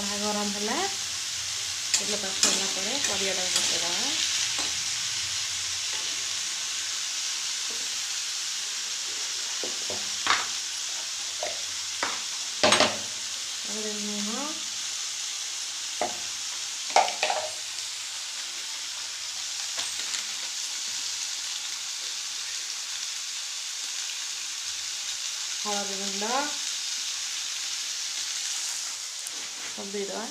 कढ़ा गरम है तेल पकड़ा परिवाटा पकईदा लुण हलदी गुंड सब देदेवा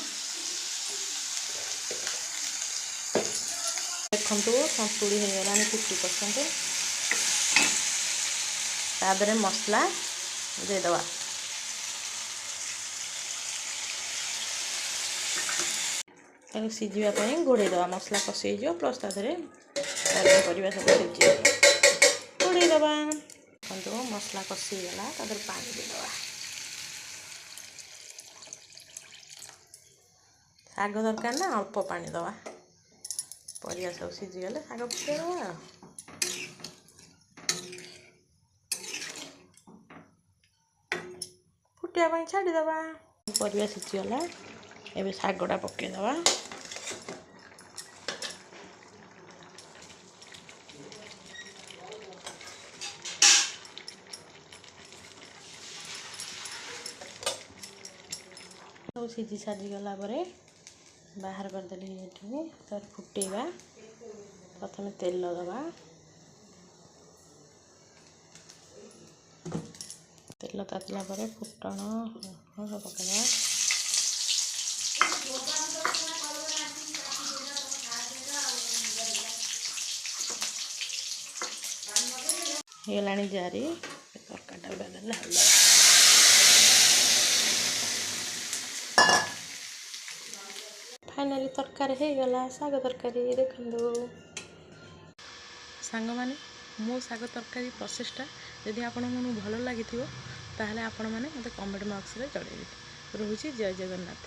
देखु संतुड़ी होगा 50%। तादरे मसला देदेवा सिझापी घोड़ेदवा मसला कषि प्लस तादरे पनीपरिया सब सिझे घोड़ेदवा देखो मसला कषिगला तादरे पानी देदेवा शाग दरकार ना अल्प पानी दवा परिया सब सिझीगले शाग पकईदवा फुटिया छाड़ीदवा परिया सिझीगला एबे शागटा पकईदवा सब सिझी सारीगला बाहर करदेली ये तर फुटेबा प्रथम तेल दबा तेल तातिला फुटण पकईदवा गलाणी जारी तरकाटा देदेले हल्ला फाइनाली तरकारी हो गला साग तरकारी देखो सांग माने मो साग तरकारी प्रोसेसटा यदि आपण मन भल लगी ताहले आपण माने मते कमेंट बॉक्स रे जणाइबे। रोहुची जय जगन्नाथ।